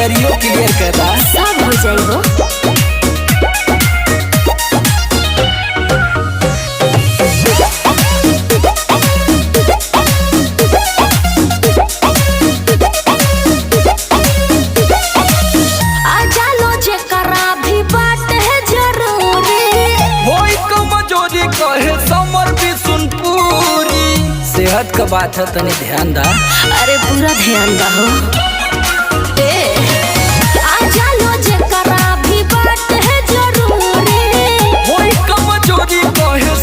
सगरियो clear करा सब हो जाइबो। सेहत का बात है तनी ध्यान दा। अरे पूरा ध्यान दा हो। आजा लो जे करा भी बात है जरूरी। होई कमजोरी कहे